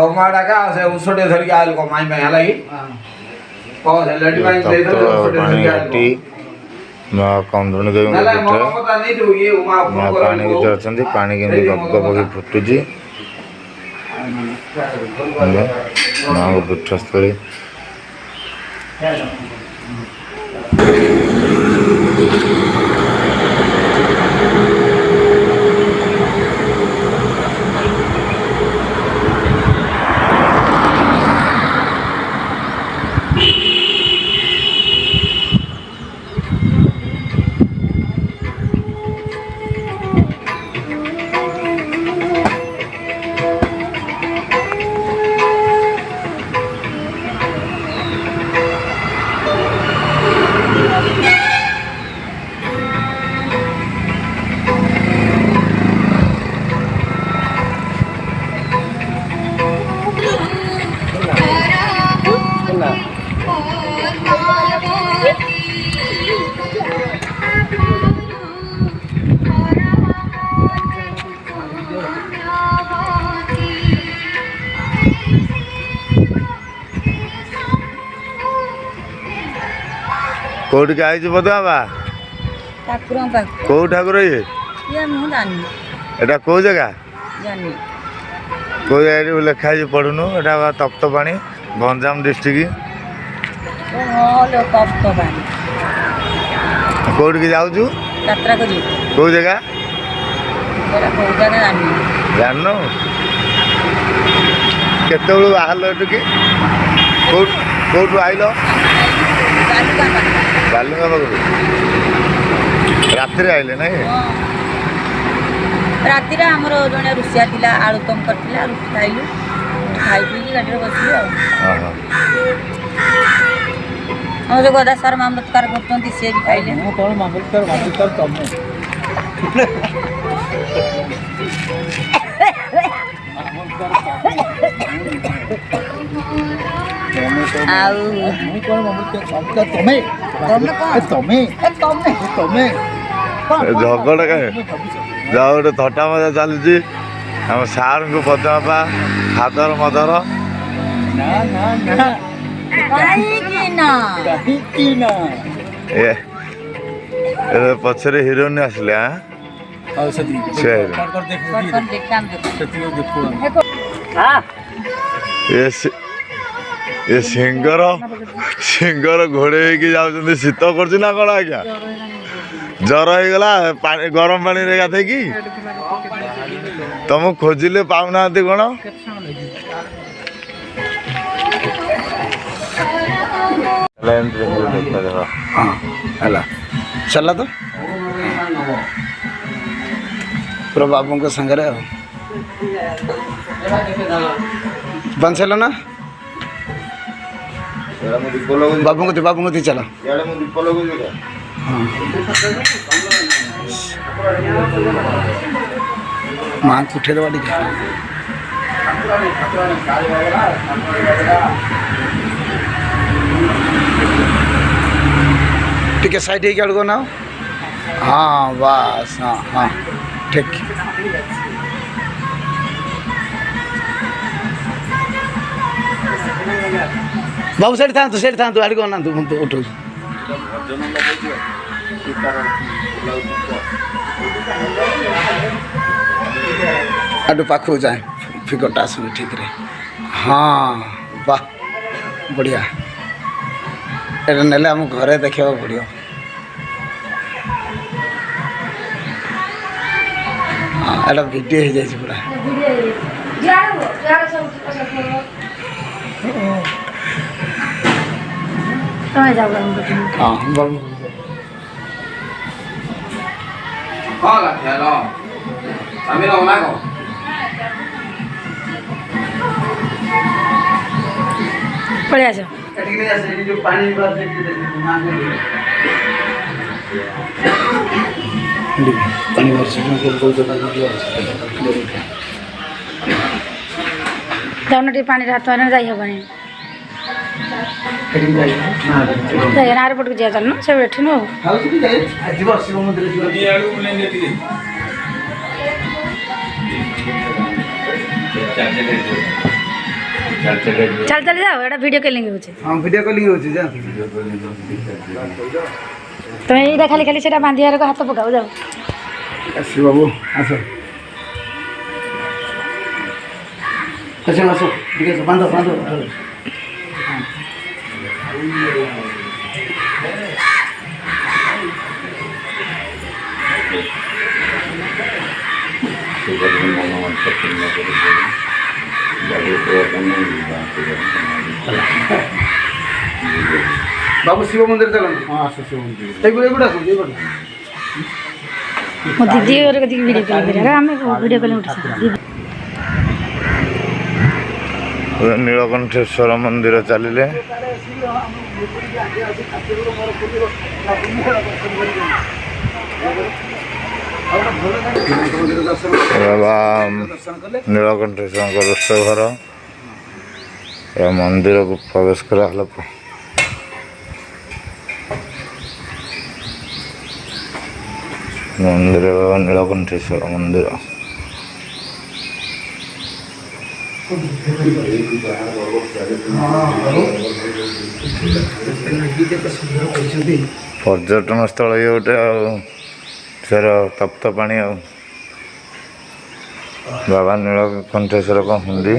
उमा डाका से उसटे धर के आइल को माई में हलाई को लेडी माई दे दो उसटे धर के आइल माँ कंदुणी देवी पीठ माँ पानी भीतर अच्छा पानी के गप गप फुटुची माँ को पीठस्थली कौटी आई बदवा कौ ठाकुर ये कौ जगह कौ जगह लिखा पढ़ुनु एटा तप्तपाणी गंजाम डिस्ट्रिक्ट कौट की जाऊ कौ जगह जान केत बाहर एटू कि कौटू आइल बालुगा पाखु राति आइले ना राति आमर जड़े रुषिया थी आलुदम कर खाइलु खाई पी गाड़ी बस जो गदा सार मामलतकार कर सी भी खाइले झगड़ा कहे जा गोटे थटा मजा चलुची आम सार को पदमा फादर मदर पछरे हिरोइन आसले ये सिंगर घोड़े जाऊँ शीत कर कौन आज्ञा जर हो गला गरम पानी रे गाधे कि तुम खोजिले पाऊना कौन चला तो पूरा बाबू को संगे बंसल ना बाबू को चला माँ उठे दवा टिके साइड हो ना हाँ बस हाँ हाँ ठीक बाबू सेठ था आड़ को ना उठो आडू पाखु जाए फिगरटा आसुनी ठीक रे हाँ वाह बढ़िया एटा नेले आम घरे देखा पड़ो हाँ एटा वीडियो हो जाए पूरा हाँ बाबू kok lah dia lo sambil lo mana kok पड़े आजा कटिंग जैसे ये जो पानी वाला देखते मांगे पानी वर्षा में कोई जगह नहीं दाउनटी पानी रात में जाई हबनी कटिंग जाई ना जाई नारे पट के जा न सब बैठे न हाउ की जाई आज बस शिव मंदिर जी आलू ले लेती चल चल जाओ एटा वीडियो कॉलिंग होचे हाँ वीडियो कॉलिंग होची जा तुम एटा खाली खाली सेटा बांधियार को हाथ पकाओ जाओ आसो बाबू आसो आसो आसो ठीक है बांधो बांधो बाबू शिव मंदिर चलो हाँ आसो शिव मंदिर एगुड़ा आसो मो दीदी और कदी वीडियो कॉलिंग करिया हम वीडियो कॉलिंग उठा नीलकंठेश्वर मंदिर चलिले बाबा नीलकंठेश्वर रोष घर या मंदिर को प्रवेश करा मंदिर नीलकंठेश्वर मंदिर पर्यटन स्थल ये गोटे सर तप्त पानी बाबा नीलकंठेश्वर को हिंदी